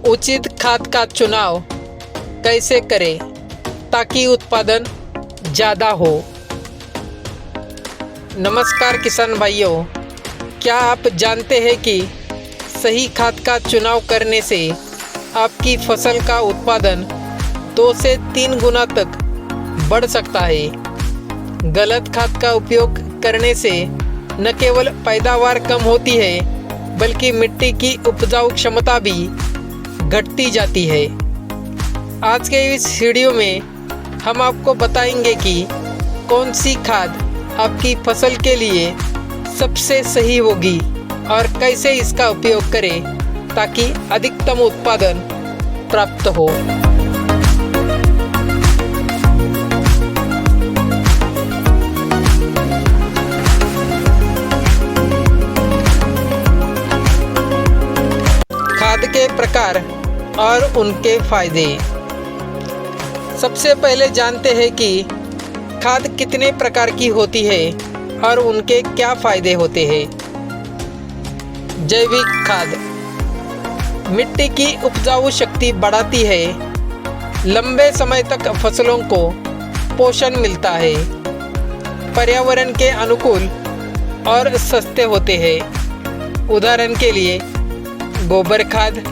उचित खाद का चुनाव कैसे करें ताकि उत्पादन ज़्यादा हो। नमस्कार किसान भाइयों, क्या आप जानते हैं कि सही खाद का चुनाव करने से आपकी फसल का उत्पादन 2 से 3 गुना तक बढ़ सकता है। गलत खाद का उपयोग करने से न केवल पैदावार कम होती है बल्कि मिट्टी की उपजाऊ क्षमता भी घटती जाती है। आज के इस वीडियो में हम आपको बताएंगे कि कौन सी खाद आपकी फसल के लिए सबसे सही होगी और कैसे इसका उपयोग करें ताकि अधिकतम उत्पादन प्राप्त हो। खाद के प्रकार और उनके फायदे। सबसे पहले जानते हैं कि खाद कितने प्रकार की होती है और उनके क्या फायदे होते हैं। जैविक खाद मिट्टी की उपजाऊ शक्ति बढ़ाती है, लंबे समय तक फसलों को पोषण मिलता है, पर्यावरण के अनुकूल और सस्ते होते हैं। उदाहरण के लिए गोबर खाद,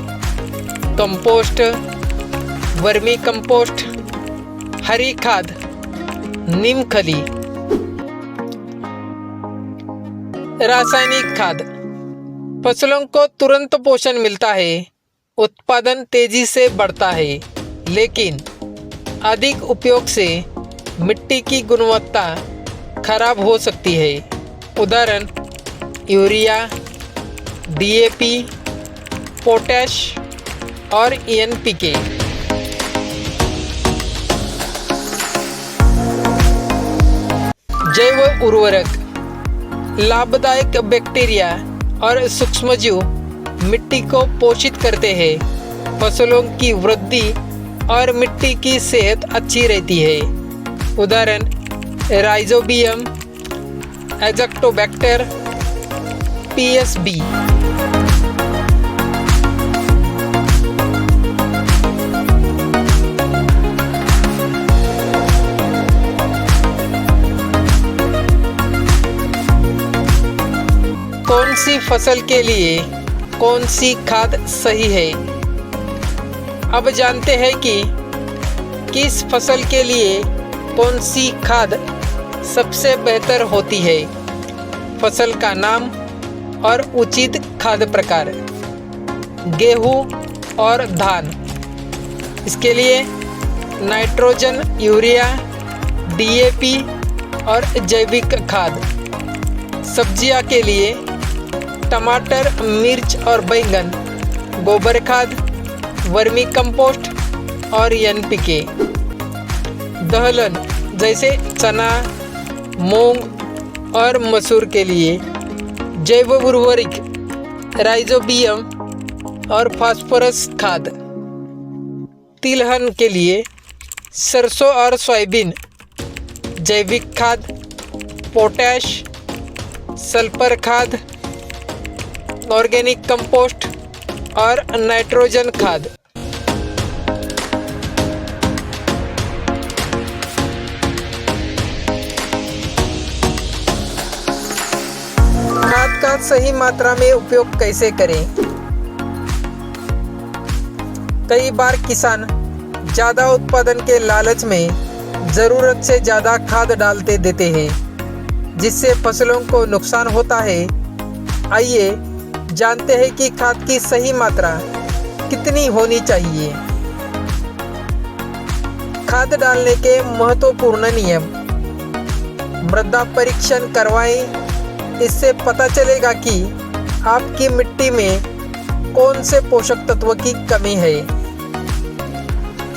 कंपोस्ट, वर्मी कंपोस्ट, हरी खाद, नीम खली। रासायनिक खाद फसलों को तुरंत पोषण मिलता है, उत्पादन तेजी से बढ़ता है, लेकिन अधिक उपयोग से मिट्टी की गुणवत्ता खराब हो सकती है। उदाहरण यूरिया, DAP, पोटैश और NPK। जैव उर्वरक लाभदायक बैक्टीरिया और सूक्ष्मजीव मिट्टी को पोषित करते हैं, फसलों की वृद्धि और मिट्टी की सेहत अच्छी रहती है। उदाहरण राइजोबियम, एजोक्टोबैक्टर, PSB। कौन सी फसल के लिए कौन सी खाद सही है। अब जानते हैं कि किस फसल के लिए कौन सी खाद सबसे बेहतर होती है। फसल का नाम और उचित खाद प्रकार। गेहूं और धान, इसके लिए नाइट्रोजन, यूरिया, DAP और जैविक खाद। सब्जियां के लिए टमाटर, मिर्च और बैंगन, गोबर खाद, वर्मी कंपोस्ट और NPK। दलहन जैसे चना, मूंग और मसूर के लिए जैव उर्वरक, राइजोबियम और फास्फोरस खाद। तिलहन के लिए सरसों और सोयाबीन, जैविक खाद, पोटैश, सल्फर खाद, ऑर्गेनिक कंपोस्ट और नाइट्रोजन खाद। खाद का सही मात्रा में उपयोग कैसे करें। कई बार किसान ज़्यादा उत्पादन के लालच में ज़रूरत से ज़्यादा खाद डालते देते हैं, जिससे फसलों को नुकसान होता है। आइए जानते हैं कि खाद की सही मात्रा कितनी होनी चाहिए। खाद डालने के महत्वपूर्ण नियम। मृदा परीक्षण करवाएं, इससे पता चलेगा कि आपकी मिट्टी में कौन से पोषक तत्व की कमी है।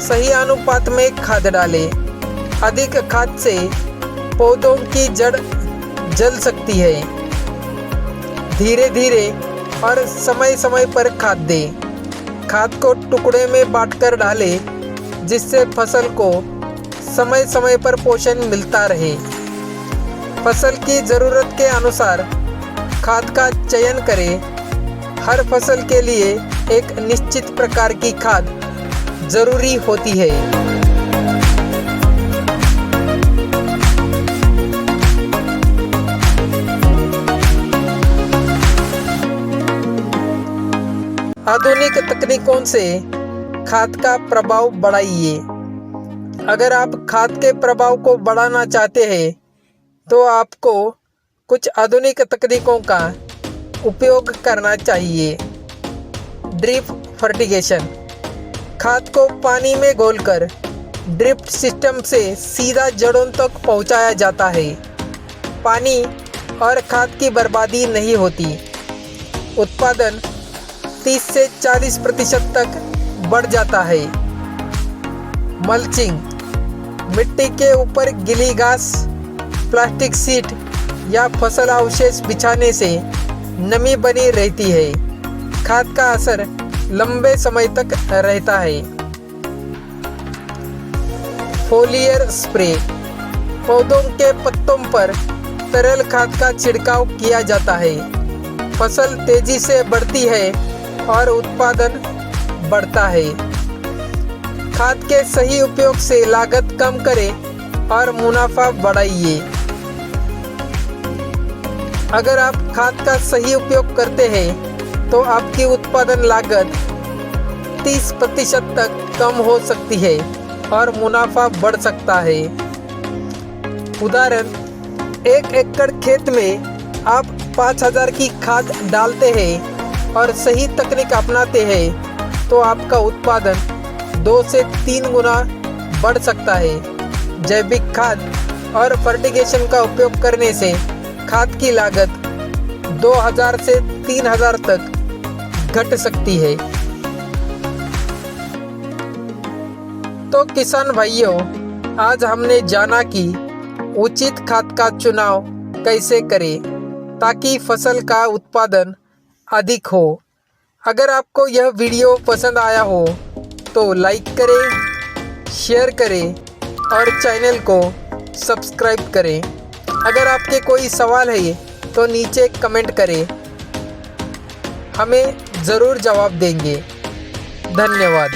सही अनुपात में खाद डालें। अधिक खाद से पौधों की जड़ जल सकती है। धीरे धीरे और समय समय पर खाद दें। खाद को टुकड़े में बांटकर डालें, जिससे फसल को समय समय पर पोषण मिलता रहे। फसल की ज़रूरत के अनुसार खाद का चयन करें। हर फसल के लिए एक निश्चित प्रकार की खाद जरूरी होती है। आधुनिक तकनीकों से खाद का प्रभाव बढ़ाइए। अगर आप खाद के प्रभाव को बढ़ाना चाहते हैं तो आपको कुछ आधुनिक तकनीकों का उपयोग करना चाहिए। ड्रिप फर्टिगेशन, खाद को पानी में घोलकर ड्रिप सिस्टम से सीधा जड़ों तक पहुंचाया जाता है। पानी और खाद की बर्बादी नहीं होती। उत्पादन 30 से 40% तक बढ़ जाता है। मल्चिंग, मिट्टी के ऊपर गीली घास, प्लास्टिक शीट या फसल अवशेष बिछाने से नमी बनी रहती है। खाद का असर लंबे समय तक रहता है। फोलियर स्प्रे, पौधों के पत्तों पर तरल खाद का छिड़काव किया जाता है। फसल तेजी से बढ़ती है और उत्पादन बढ़ता है। खाद के सही उपयोग से लागत कम करें और मुनाफा बढ़ाइए। अगर आप खाद का सही उपयोग करते हैं तो आपकी उत्पादन लागत 30% तक कम हो सकती है और मुनाफा बढ़ सकता है। उदाहरण, 1 एकड़ खेत में आप 5000 की खाद डालते हैं और सही तकनीक अपनाते हैं तो आपका उत्पादन 2 से 3 गुना बढ़ सकता है। जैविक खाद और फर्टिगेशन का उपयोग करने से खाद की लागत 2000 से 3000 तक घट सकती है। तो किसान भाइयों, आज हमने जाना कि उचित खाद का चुनाव कैसे करें ताकि फसल का उत्पादन अधिक हो। अगर आपको यह वीडियो पसंद आया हो तो लाइक करें, शेयर करें और चैनल को सब्सक्राइब करें। अगर आपके कोई सवाल है तो नीचे कमेंट करें, हमें ज़रूर जवाब देंगे। धन्यवाद।